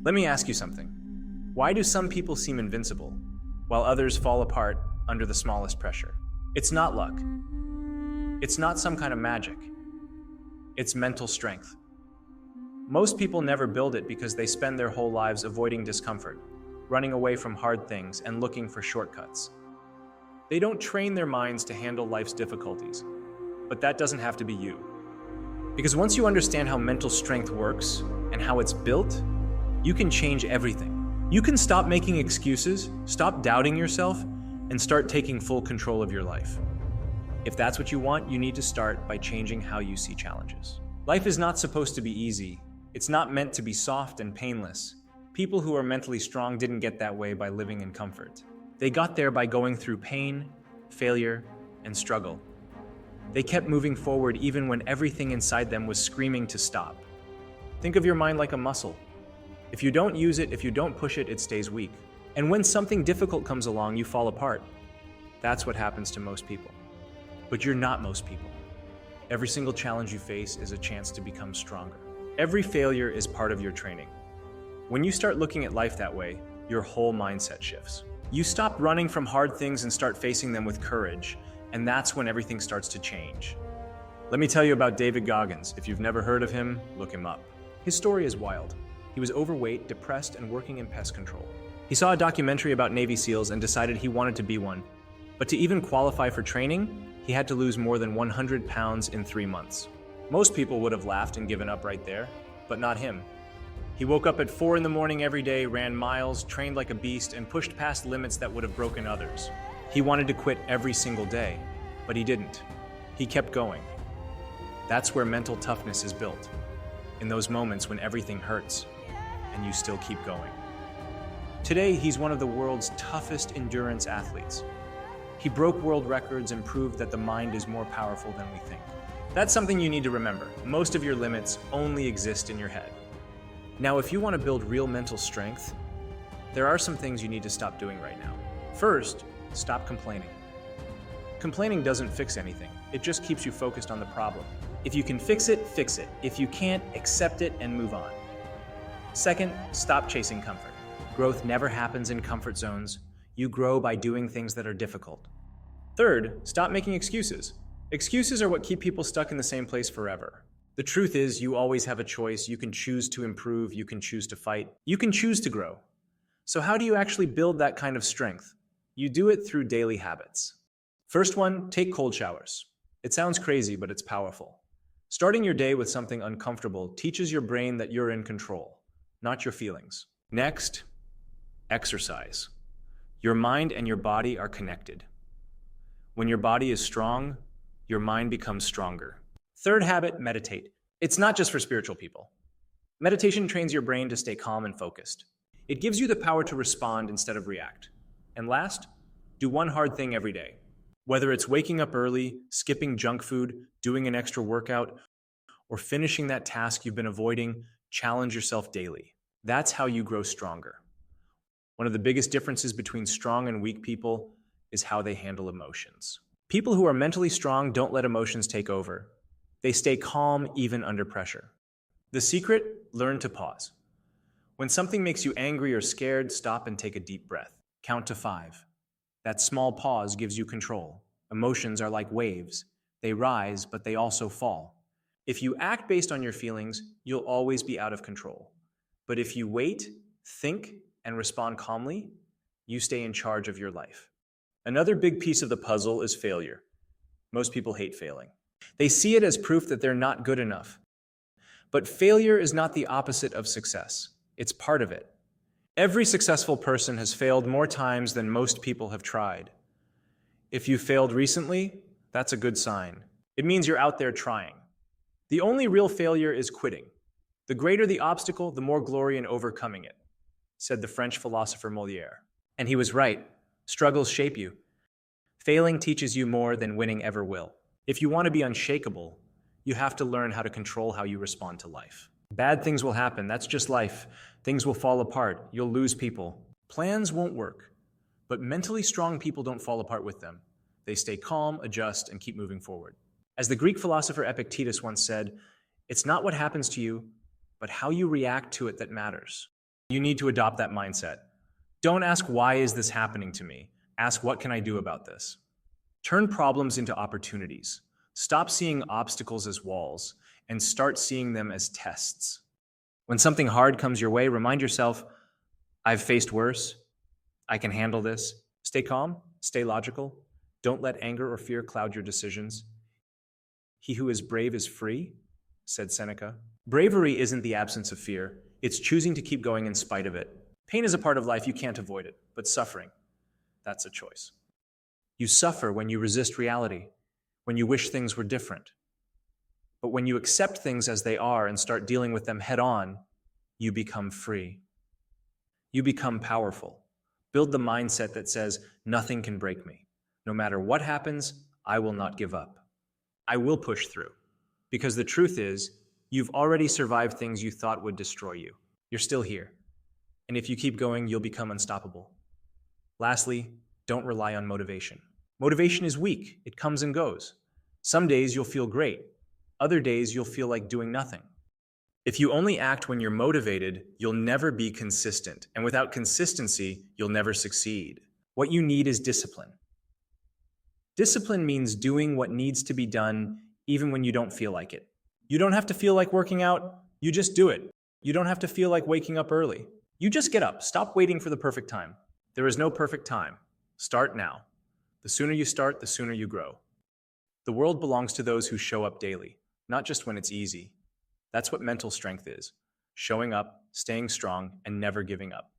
Let me ask you something. Why do some people seem invincible, while others fall apart under the smallest pressure? It's not luck. It's not some kind of magic. It's mental strength. Most people never build it because they spend their whole lives avoiding discomfort, running away from hard things, and looking for shortcuts. They don't train their minds to handle life's difficulties, but that doesn't have to be you. Because once you understand how mental strength works and how it's built, you can change everything. You can stop making excuses, stop doubting yourself, and start taking full control of your life. If that's what you want, you need to start by changing how you see challenges. Life is not supposed to be easy. It's not meant to be soft and painless. People who are mentally strong didn't get that way by living in comfort. They got there by going through pain, failure, and struggle. They kept moving forward even when everything inside them was screaming to stop. Think of your mind like a muscle. If you don't use it, if you don't push it, it stays weak. And when something difficult comes along, you fall apart. That's what happens to most people. But you're not most people. Every single challenge you face is a chance to become stronger. Every failure is part of your training. When you start looking at life that way, your whole mindset shifts. You stop running from hard things and start facing them with courage, and that's when everything starts to change. Let me tell you about David Goggins. If you've never heard of him, look him up. His story is wild. He was overweight, depressed, and working in pest control. He saw a documentary about Navy SEALs and decided he wanted to be one. But to even qualify for training, he had to lose more than 100 pounds in 3 months. Most people would have laughed and given up right there, but not him. He woke up at 4 in the morning every day, ran miles, trained like a beast, and pushed past limits that would have broken others. He wanted to quit every single day, but he didn't. He kept going. That's where mental toughness is built, in those moments when everything hurts, and you still keep going. Today, he's one of the world's toughest endurance athletes. He broke world records and proved that the mind is more powerful than we think. That's something you need to remember. Most of your limits only exist in your head. Now, if you want to build real mental strength, there are some things you need to stop doing right now. First, stop complaining. Complaining doesn't fix anything. It just keeps you focused on the problem. If you can fix it, fix it. If you can't, accept it and move on. Second, stop chasing comfort. Growth never happens in comfort zones. You grow by doing things that are difficult. Third, stop making excuses. Excuses are what keep people stuck in the same place forever. The truth is, you always have a choice. You can choose to improve. You can choose to fight. You can choose to grow. So how do you actually build that kind of strength? You do it through daily habits. First one, take cold showers. It sounds crazy, but it's powerful. Starting your day with something uncomfortable teaches your brain that you're in control, not your feelings. Next, exercise. Your mind and your body are connected. When your body is strong, your mind becomes stronger. Third habit, meditate. It's not just for spiritual people. Meditation trains your brain to stay calm and focused. It gives you the power to respond instead of react. And last, do one hard thing every day. Whether it's waking up early, skipping junk food, doing an extra workout, or finishing that task you've been avoiding, challenge yourself daily. That's how you grow stronger. One of the biggest differences between strong and weak people is how they handle emotions. People who are mentally strong don't let emotions take over. They stay calm even under pressure. The secret? Learn to pause. When something makes you angry or scared, stop and take a deep breath. Count to 5. That small pause gives you control. Emotions are like waves. They rise, but they also fall. If you act based on your feelings, you'll always be out of control. But if you wait, think, and respond calmly, you stay in charge of your life. Another big piece of the puzzle is failure. Most people hate failing. They see it as proof that they're not good enough. But failure is not the opposite of success. It's part of it. Every successful person has failed more times than most people have tried. If you failed recently, that's a good sign. It means you're out there trying. The only real failure is quitting. The greater the obstacle, the more glory in overcoming it, said the French philosopher Molière. And he was right. Struggles shape you. Failing teaches you more than winning ever will. If you want to be unshakable, you have to learn how to control how you respond to life. Bad things will happen. That's just life. Things will fall apart. You'll lose people. Plans won't work. But mentally strong people don't fall apart with them. They stay calm, adjust, and keep moving forward. As the Greek philosopher Epictetus once said, "It's not what happens to you, but how you react to it that matters." You need to adopt that mindset. Don't ask, why is this happening to me? Ask, what can I do about this? Turn problems into opportunities. Stop seeing obstacles as walls and start seeing them as tests. When something hard comes your way, remind yourself, I've faced worse. I can handle this. Stay calm, stay logical. Don't let anger or fear cloud your decisions. He who is brave is free, said Seneca. Bravery isn't the absence of fear. It's choosing to keep going in spite of it. Pain is a part of life, you can't avoid it. But suffering, that's a choice. You suffer when you resist reality, when you wish things were different. But when you accept things as they are and start dealing with them head on, you become free. You become powerful. Build the mindset that says, nothing can break me. No matter what happens, I will not give up. I will push through. Because the truth is, you've already survived things you thought would destroy you. You're still here. And if you keep going, you'll become unstoppable. Lastly, don't rely on motivation. Motivation is weak. It comes and goes. Some days you'll feel great. Other days you'll feel like doing nothing. If you only act when you're motivated, you'll never be consistent. And without consistency, you'll never succeed. What you need is discipline. Discipline means doing what needs to be done even when you don't feel like it. You don't have to feel like working out, you just do it. You don't have to feel like waking up early. You just get up. Stop waiting for the perfect time. There is no perfect time. Start now. The sooner you start, the sooner you grow. The world belongs to those who show up daily, not just when it's easy. That's what mental strength is. Showing up, staying strong, and never giving up.